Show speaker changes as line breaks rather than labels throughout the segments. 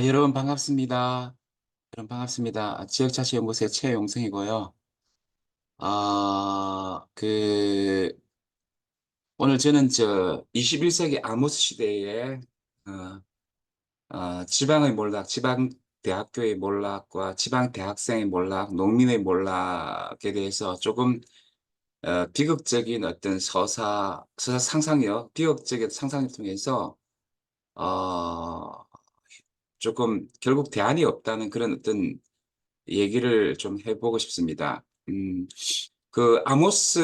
여러분 반갑습니다. 여러분 반갑습니다. 지역자치연구소의 최용승이고요. 오늘 저는 21세기 아모스 시대에 어, 지방의 몰락, 지방 대학교의 몰락과 지방 대학생의 몰락, 농민의 몰락에 대해서 조금 비극적인 어떤 서사 상상력, 비극적인 상상을 통해서 어, 조금 결국 대안이 없다는 그런 어떤 얘기를 좀 해보고 싶습니다. 그 아모스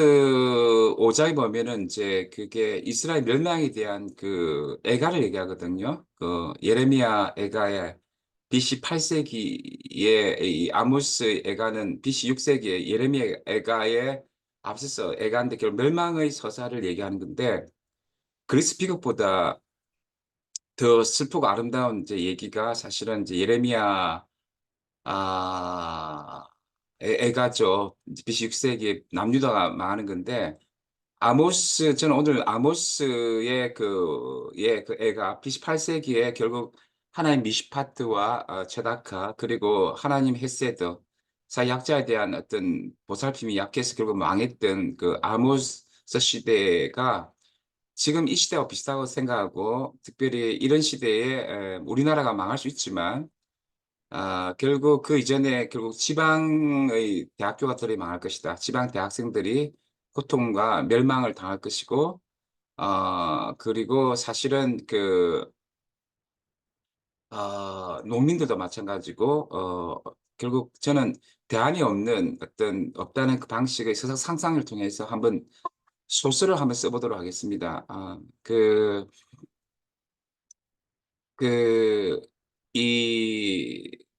5장에 보면은 이제 그게 이스라엘 멸망에 대한 그 애가를 얘기하거든요. 그 예레미야 애가의 BC 8세기에 이 아모스 애가는 BC 6세기에 예레미야 애가에 앞서서 애가인데 결국 멸망의 서사를 얘기하는 건데 그리스 비극보다 더 슬프고 아름다운 이제 얘기가 사실은 이제 예레미야 아, 애가죠. BC 6세기에 남유다가 망하는 건데, 저는 오늘 아모스의 그 애가 BC 8세기에 결국 하나님 미시파트와 체다카, 그리고 하나님 헤세드, 사이 약자에 대한 어떤 보살핌이 약해서 결국 망했던 그 아모스 시대가 지금 이 시대와 비슷하다고 생각하고, 특별히 이런 시대에 우리나라가 망할 수 있지만, 결국 그 이전에 결국 지방의 대학교가들이 망할 것이다. 지방 대학생들이 고통과 멸망을 당할 것이고, 그리고 사실은 농민들도 마찬가지고, 결국 저는 대안이 없다는 그 방식의 서사 상상을 통해서 한번 소설을 한번 써보도록 하겠습니다.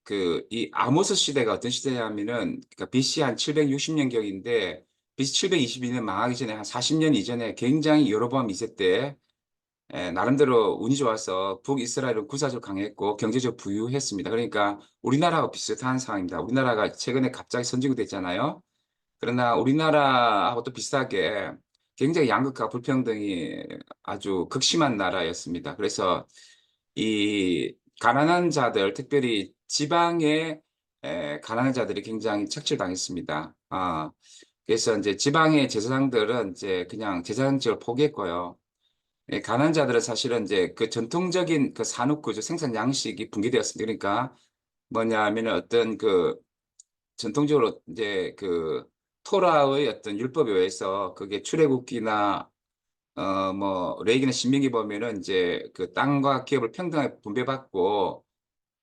그, 이 아모스 시대가 어떤 시대냐면은, 그러니까 BC 한 760년경인데, BC 722년 망하기 전에 한 40년 이전에 굉장히 여로보암 2세 때, 나름대로 운이 좋아서 북이스라엘은 군사적으로 강했고 경제적으로 부유했습니다. 그러니까 우리나라와 비슷한 상황입니다. 우리나라가 최근에 갑자기 선진국 됐잖아요. 그러나 우리나라하고 또 비슷하게 굉장히 양극화 불평등이 아주 극심한 나라였습니다. 그래서 이 가난한 자들, 특별히 지방의 가난한 자들이 굉장히 착취당했습니다. 그래서 이제 지방의 제사장들은 이제 그냥 제사장직을 포기했고요. 가난한 자들은 사실은 이제 그 전통적인 그 산업 구조, 생산 양식이 붕괴되었습니다. 그러니까 뭐냐면 어떤 그 전통적으로 이제 그 토라의 어떤 율법에 의해서 그게 출애굽기나 뭐 레위기나 신명기 보면은 이제 그 땅과 기업을 평등하게 분배받고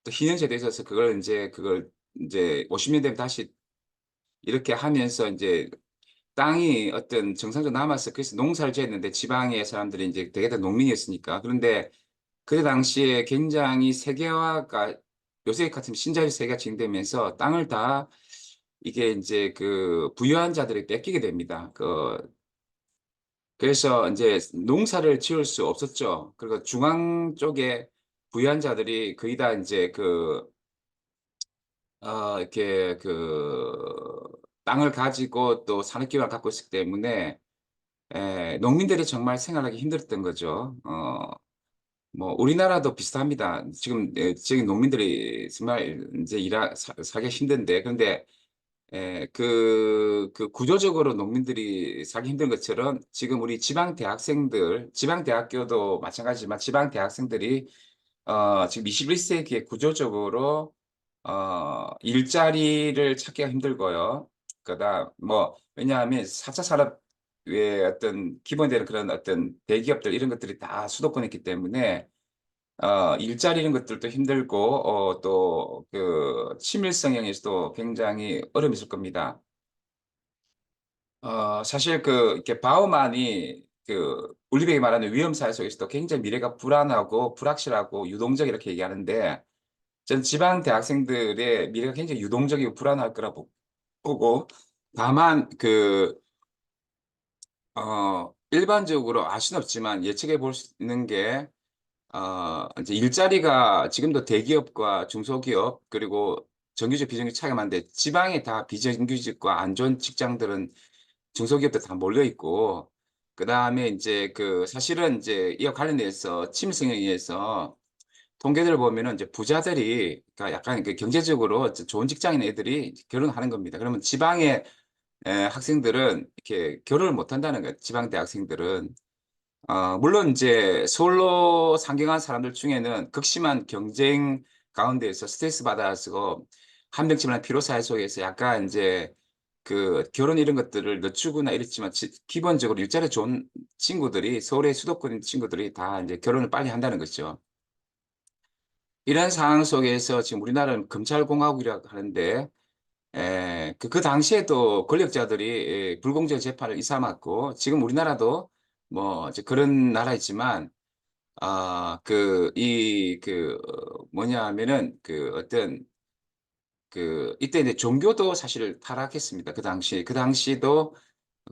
또 희년제도에 있어서 그걸 이제 50년 되면 다시 이렇게 하면서 이제 땅이 어떤 정상적으로 남아서 그래서 농사를 지었는데 지방의 사람들이 이제 되게 다 농민이었으니까 그런데 그 당시에 굉장히 세계화가 요새 같은 신자유 세계가 진행되면서 땅을 다 이게 이제 그 부유한 자들이 뺏기게 됩니다. 그래서 이제 농사를 지을 수 없었죠. 그리고 중앙 쪽에 부유한 자들이 거의 다 이제 이렇게 땅을 가지고 또 산업기반을 갖고 있기 때문에 농민들이 정말 생활하기 힘들었던 거죠. 뭐 우리나라도 비슷합니다. 지금 농민들이 정말 이제 살기 힘든데 그런데 그 구조적으로 농민들이 살기 힘든 것처럼 지금 우리 지방 대학생들, 지방 대학교도 마찬가지지만 지방 대학생들이 지금 21세기에 구조적으로 일자리를 찾기가 힘들고요. 왜냐하면 4차 산업의 어떤 기본되는 그런 어떤 대기업들 이런 것들이 다 수도권에 있기 때문에 일자리 이런 것들도 힘들고 또 그 친밀성에서도 굉장히 어려움이 있을 겁니다. 사실 이렇게 바우만이 울리베이 말하는 위험 사회 속에서도 굉장히 미래가 불안하고 불확실하고 유동적 이렇게 얘기하는데 전 지방 대학생들의 미래가 굉장히 유동적이고 불안할 거라고 보고 다만 일반적으로 알 수는 없지만 예측해 볼 수 있는 게 이제 일자리가 지금도 대기업과 중소기업 그리고 정규직 비정규직 차이가 많은데 지방에 다 비정규직과 안 좋은 직장들은 중소기업들 다 몰려 있고 그다음에 이제 사실은 이제 이와 관련해서 취미생에 의해서 통계들을 보면은 이제 부자들이, 그러니까 약간 그 경제적으로 좋은 직장인 애들이 결혼하는 겁니다. 그러면 지방의 학생들은 이렇게 결혼을 못 한다는 거예요. 지방 대학생들은. 물론 이제 서울로 상경한 사람들 중에는 극심한 경쟁 가운데에서 스트레스 받아서 한 명쯤은 피로사회 속에서 약간 이제 그 결혼 이런 것들을 늦추거나 이랬지만 기본적으로 일자리 좋은 친구들이 서울의 수도권 친구들이 다 이제 결혼을 빨리 한다는 거죠. 이런 상황 속에서 지금 우리나라는 검찰공화국이라고 하는데 그 당시에도 권력자들이 불공정 재판을 일삼았고 지금 우리나라도 뭐 이제 그런 나라이지만 뭐냐 하면은 그 어떤 이때 이제 종교도 사실 타락했습니다. 그 당시도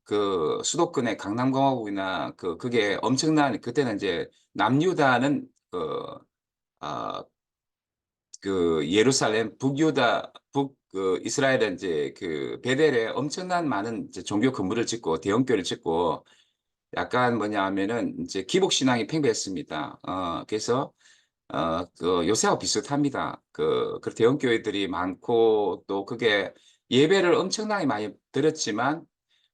그 수도권의 강남공화국이나 그게 엄청난 그때는 이제 남유다는 아, 예루살렘 북유다 이스라엘은 이제 베델에 엄청난 많은 이제 종교 건물을 짓고 대형교를 짓고 약간 뭐냐 하면은 이제 기복 신앙이 팽배했습니다. 그래서 요새하고 비슷합니다. 그 대형 교회들이 많고 또 그게 예배를 엄청나게 많이 드렸지만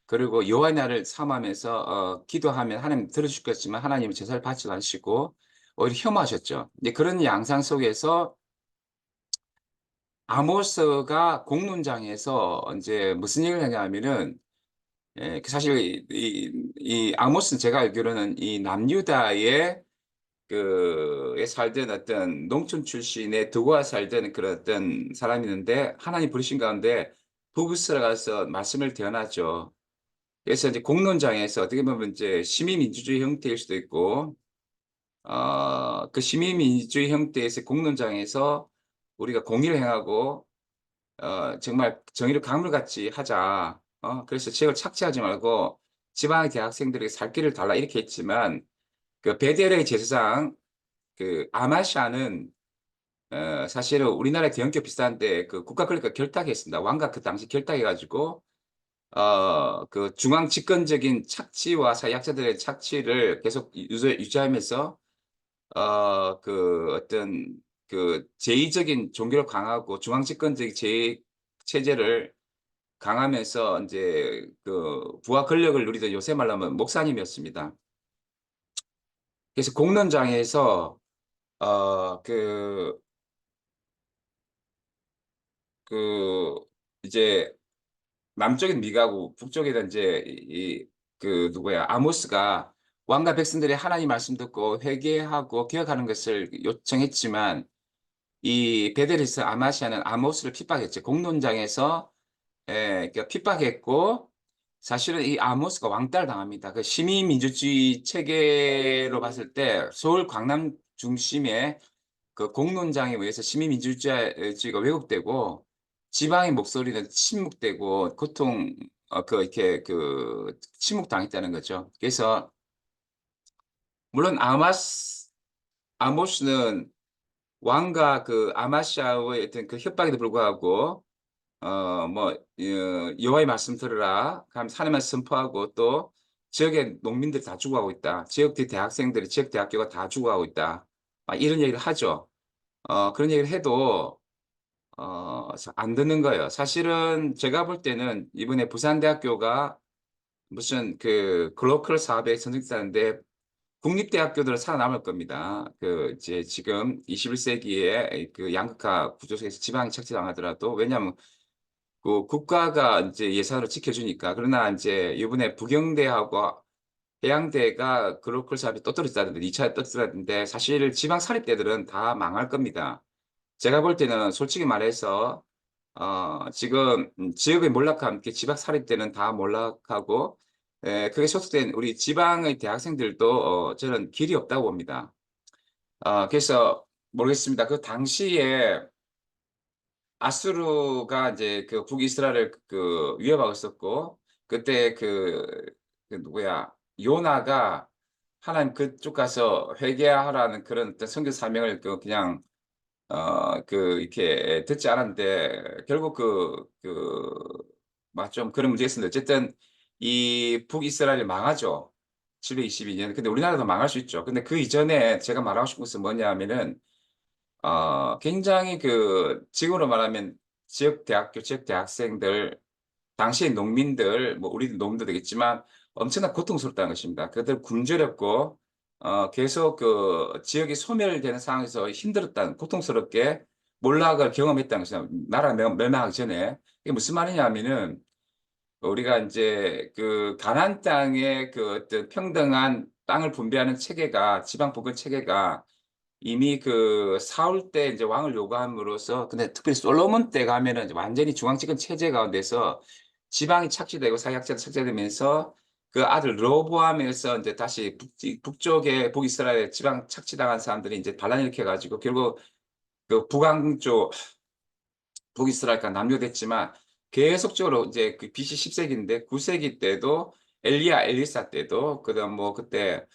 그리고 여호와의 날을 삼으면서 기도하면 하나님 들어주겠지만 하나님은 제사를 받지 않으시고 오히려 혐오하셨죠. 이제 그런 양상 속에서 아모스가 공론장에서 이제 무슨 얘기를 하냐면은 사실 이 아모스는 제가 알기로는 이 남유다의 에 살던 어떤 농촌 출신의 두고와 살던 그런 어떤 사람이 있는데 하나님 부르신 가운데 부부스라 가서 말씀을 대언하죠. 그래서 이제 공론장에서 어떻게 보면 이제 시민민주주의 형태일 수도 있고 그 시민민주주의 형태에서 공론장에서 우리가 공의를 행하고 정말 정의를 강물같이 하자. 그래서 지역을 착취하지 말고 지방의 대학생들에게 살 길을 달라 이렇게 했지만 그 베델의 제사장 아마샤는 사실은 우리나라 대형교 비슷한데 그 국가 권리가 결탁했습니다. 왕가 그 당시 결탁해가지고 그 중앙 집권적인 착취와 사약자들의 착취를 계속 유지하면서 어떤 제의적인 종교를 강화하고 중앙 집권적인 제의 체제를 강하면서 이제 그 부하 권력을 누리던 요새 말로 하면 목사님이었습니다. 그래서 공론장에서 어, 그, 그, 이제 남쪽엔 미가고 북쪽에는 이제 누구야 아모스가 왕과 백성들의 하나님 말씀 듣고 회개하고 기억하는 것을 요청했지만 이 베델리스 아마시아는 아모스를 핍박했죠. 공론장에서 그러니까 핍박했고 사실은 이 아모스가 왕따를 당합니다. 그 시민민주주의 체계로 봤을 때 서울 강남 중심에 그 공론장에 의해서 시민민주주의가 왜곡되고 지방의 목소리는 침묵되고 이렇게 침묵당했다는 거죠. 그래서 물론 아모스는 왕과 그 아마시아의 어떤 그 협박에도 불구하고 여호와의 말씀 들으라 하면서 하나님을 선포하고 또 지역의 농민들이 다 죽어가고 있다. 지역의 대학생들이 지역 대학교가 다 죽어가고 있다. 이런 얘기를 하죠. 그런 얘기를 해도 안 듣는 거예요. 사실은 제가 볼 때는 이번에 부산대학교가 무슨 그 글로컬 사업에 선정됐다는데 국립대학교들은 살아남을 겁니다. 이제 지금 21세기에 그 양극화 구조 속에서 지방이 착취당하더라도 왜냐하면 그 국가가 이제 예산으로 지켜주니까 그러나 이제 이번에 부경대하고 해양대가 글로컬 사업이 또 떨어졌다는데 2차 떨어졌다는데 사실 지방 사립대들은 다 망할 겁니다. 제가 볼 때는 솔직히 말해서 지금 지역의 몰락과 함께 지방 사립대는 다 몰락하고 그게 소속된 우리 지방의 대학생들도 저는 길이 없다고 봅니다. 그래서 모르겠습니다. 그 당시에 아수르가 이제 그 북이스라엘을 위협하고 있었고 그때 누구야 요나가 하나님 그쪽 가서 회개하라는 그런 어떤 선교 사명을 그냥 이렇게 듣지 않았는데, 결국 좀 그런 문제가 있습니다. 어쨌든, 이 북이스라엘이 망하죠. 722년. 근데 우리나라도 망할 수 있죠. 근데 그 이전에 제가 말하고 싶은 것은 뭐냐 하면은, 굉장히 그 지금으로 말하면 지역 대학교, 지역 대학생들, 당시의 농민들, 뭐 우리도 농민도 되겠지만 엄청나 고통스럽다는 것입니다. 그들 굶주렸고 계속 그 지역이 소멸되는 상황에서 힘들었다는, 고통스럽게 몰락을 경험했다는 것입니다. 나라 멸망하기 전에. 이게 무슨 말이냐면은 우리가 이제 그 가나안 땅의 그 어떤 평등한 땅을 분배하는 체계가, 지방 분권 체계가 이미 그 사울 때 이제 왕을 요구함으로써, 근데 특별히 솔로몬 때 가면은 이제 완전히 중앙집권 체제 가운데서 지방이 착취되고 사역자도 착취되면서 그 아들 르호보암에서 이제 다시 북쪽에 북이스라엘 지방 착취당한 사람들이 이제 반란 일으켜가지고 결국 그 북왕조 북이스라엘과 남유됐지만 계속적으로 이제 그 BC 10세기인데 9세기 때도 엘리야 엘리사 때도 그다음 뭐 그때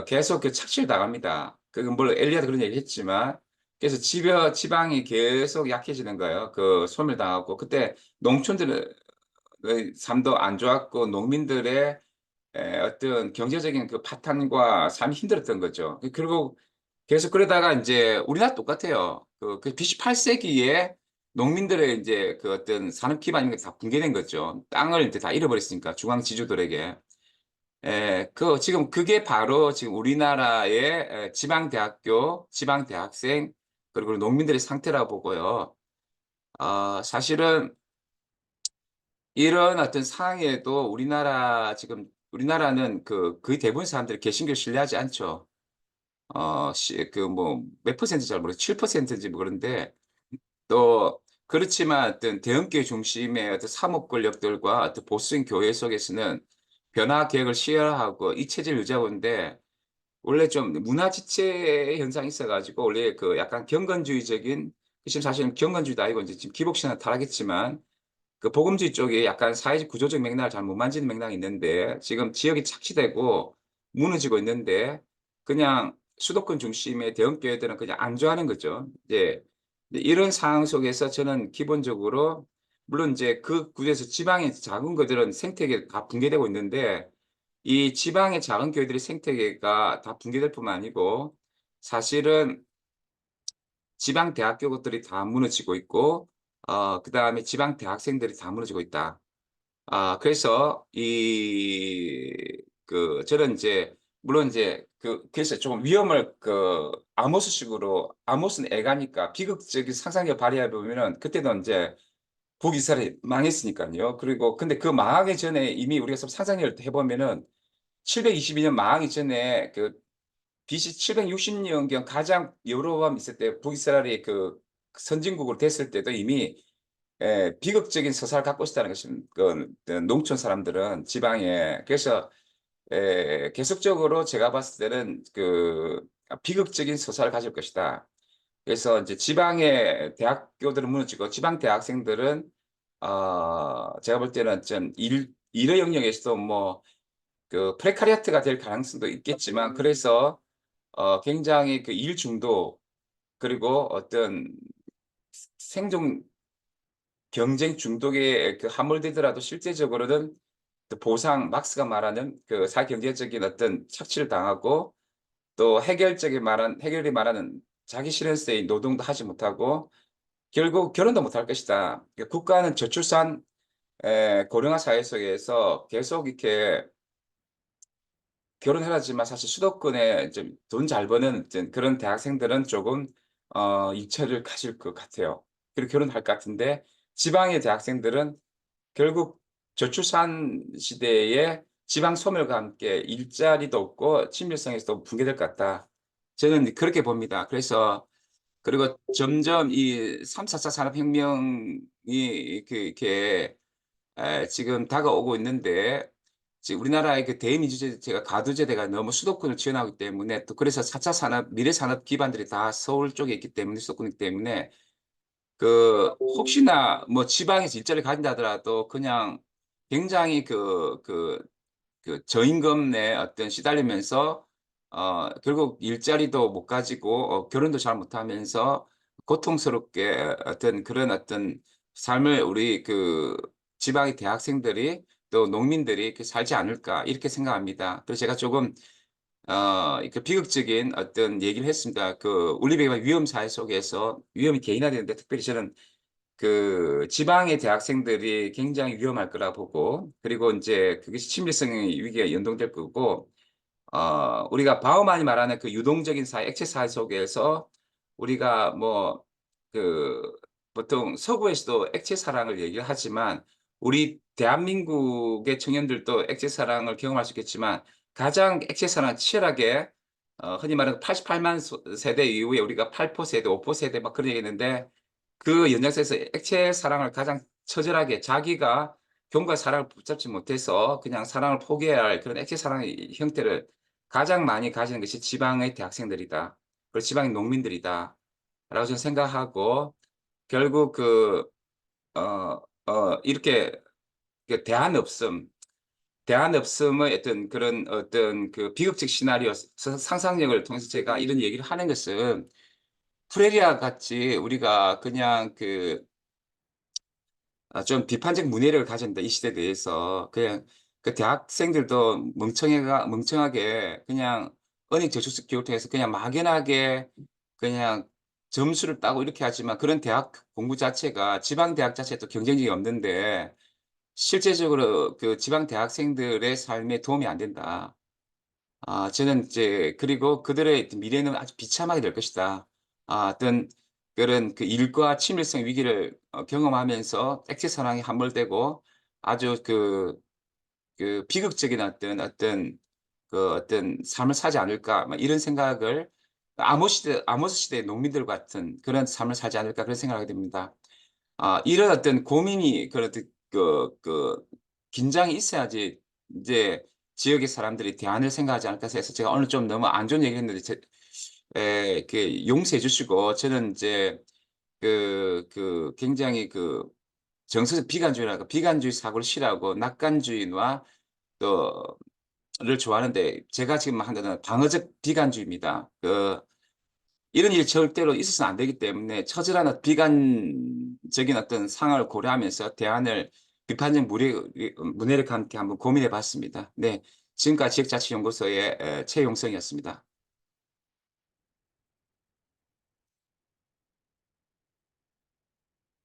계속 그 착취를 당합니다. 그건 물론 엘리야도 그런 얘기 했지만, 그래서 지방이 계속 약해지는 거예요. 그 소멸당하고 그때 농촌들의 삶도 안 좋았고 농민들의 어떤 경제적인 그 파탄과 삶이 힘들었던 거죠. 그리고 계속 그러다가 이제 우리나라 똑같아요. 그 BC 8세기에 농민들의 이제 그 어떤 산업 기반 이런 게 다 붕괴된 거죠. 땅을 이제 다 잃어버렸으니까 중앙 지주들에게. 지금 그게 바로 지금 우리나라의 지방대학교, 지방대학생, 그리고 농민들의 상태라고 보고요. 사실은 이런 어떤 상황에도 우리나라는 거의 대부분 사람들이 개신교를 신뢰하지 않죠. 뭐, 몇 퍼센트 잘 모르겠어요. 7%인지 뭐 그런데 또 그렇지만 어떤 대형교회 중심의 어떤 사목 권력들과 어떤 보수적인 교회 속에서는 변화 계획을 시행하고 이 체제를 유지하고 있는데, 원래 좀 문화 지체 현상이 있어가지고 원래 그 약간 경건주의적인, 지금 사실은 경건주의도 아니고 이제 지금 기복신앙 타락했지만 그 복음주의 쪽에 약간 사회적 구조적 맥락을 잘 못 만지는 맥락이 있는데, 지금 지역이 착취되고 무너지고 있는데 그냥 수도권 중심의 대형 교회들은 그냥 안주하는 거죠. 이제 이런 상황 속에서 저는 기본적으로, 물론 이제 그 구조에서 지방의 작은 것들은 생태계 다 붕괴되고 있는데, 이 지방의 작은 교회들의 생태계가 다 붕괴될 뿐만 아니고 사실은 지방 대학교들이 다 무너지고 있고 그다음에 지방 대학생들이 다 무너지고 있다. 그래서 저는 이제 물론 이제 그래서 조금 위험을 아모스는 애가니까 비극적인 상상력 발휘해 보면은 그때도 이제 북이스라엘이 망했으니까요. 그리고 근데 그 망하기 전에 이미 우리가 좀 상상력을 해보면은 722년 망하기 전에 BC 760년경 가장 여로보암 있을 때 북이스라엘이 그 선진국으로 됐을 때도 이미 비극적인 서사를 갖고 있다는 것입니다. 농촌 사람들은 지방에. 그래서 계속적으로 제가 봤을 때는 비극적인 서사를 가질 것이다. 그래서 이제 지방의 대학교들은 무너지고 지방 대학생들은 제가 볼 때는 전 일의 영역에서도 뭐 프레카리아트가 될 가능성도 있겠지만, 그래서 굉장히 그 일 중독, 그리고 어떤 생존 경쟁 중독에 함몰되더라도 실제적으로는 또 막스가 말하는 그 사경제적인 어떤 착취를 당하고, 또 해결이 말하는 자기 실현세의 노동도 하지 못하고 결국 결혼도 못할 것이다. 그러니까 국가는 저출산 고령화 사회 속에서 계속 이렇게 결혼해야지만 사실 수도권에 좀 돈 잘 버는 그런 대학생들은 조금 이체를 가질 것 같아요. 그리고 결혼할 것 같은데, 지방의 대학생들은 결국 저출산 시대에 지방 소멸과 함께 일자리도 없고 친밀성에서도 붕괴될 것 같다. 저는 그렇게 봅니다. 그리고 점점 이 3, 4차 산업혁명이 이렇게 지금 다가오고 있는데, 지금 우리나라의 그 대민주제가 가두제대가 너무 수도권을 지원하기 때문에, 또 그래서 4차 미래 산업 기반들이 다 서울 쪽에 있기 때문에, 수도권이기 때문에 혹시나 뭐 지방에서 일자리를 가진다 하더라도 그냥 굉장히 저임금에 어떤 시달리면서 결국 일자리도 못 가지고 결혼도 잘 못하면서 고통스럽게 어떤 삶을 우리 지방의 대학생들이 또 농민들이 이렇게 살지 않을까 이렇게 생각합니다. 그래서 제가 조금 그 비극적인 어떤 얘기를 했습니다. 그 올리브영의 위험 사회 속에서 위험이 개인화되는데 특별히 저는 그 지방의 대학생들이 굉장히 위험할 거라 보고 그리고 이제 그것이 친밀성의 위기가 연동될 거고 우리가 바우만이 말하는 그 유동적인 사회, 액체 사회 속에서 우리가 뭐, 그, 보통 서구에서도 액체 사랑을 얘기를 하지만 우리 대한민국의 청년들도 액체 사랑을 경험할 수 있겠지만 가장 액체 사랑 치열하게 흔히 말하는 88만 세대 이후에 우리가 8포 세대, 5포 세대 막 그런 얘기 했는데 그 연장선에서 액체 사랑을 가장 처절하게 자기가 경과 사랑을 붙잡지 못해서 그냥 사랑을 포기해야 할 그런 액체 사랑의 형태를 가장 많이 가지는 것이 지방의 대학생들이다. 그리고 지방의 농민들이다. 라고 저는 생각하고 결국 이렇게 그 대안없음의 어떤 그 비극적 시나리오, 상상력을 통해서 제가 이런 얘기를 하는 것은 프레리아 같이 우리가 그냥 좀 비판적 문해력을 가진다, 이 시대에 대해서. 그냥 그 대학생들도 멍청하게 그냥 은행 저축성 교육을 통해서 그냥 막연하게 그냥 점수를 따고 이렇게 하지만 그런 대학 공부 자체가 지방 대학 자체도 경쟁력이 없는데 실제적으로 그 지방 대학생들의 삶에 도움이 안 된다. 저는 이제 그리고 그들의 미래는 아주 비참하게 될 것이다. 어떤 그런 그 일과 친밀성 위기를 경험하면서 액체 사랑에 함몰되고 아주 그 비극적인 어떤 삶을 사지 않을까 막 이런 생각을 아모스 시대 농민들 같은 그런 삶을 사지 않을까 그런 생각을 하게 됩니다. 이런 어떤 고민이 그 긴장이 있어야지 이제 지역의 사람들이 대안을 생각하지 않을까 해서 제가 오늘 좀 너무 안 좋은 얘기를 했는데 용서해 주시고 저는 이제 굉장히 그 정서적 비관주의 사고를 싫어하고 낙관주의와 또를 좋아하는데 제가 지금 한 거는 방어적 비관주의입니다. 이런 일이 절대로 있어서는 안 되기 때문에 처절한 비관적인 어떤 상황을 고려하면서 대안을 비판적 문해력 함께 한번 고민해 봤습니다. 네. 지금까지 지역자치연구소의 최용성이었습니다.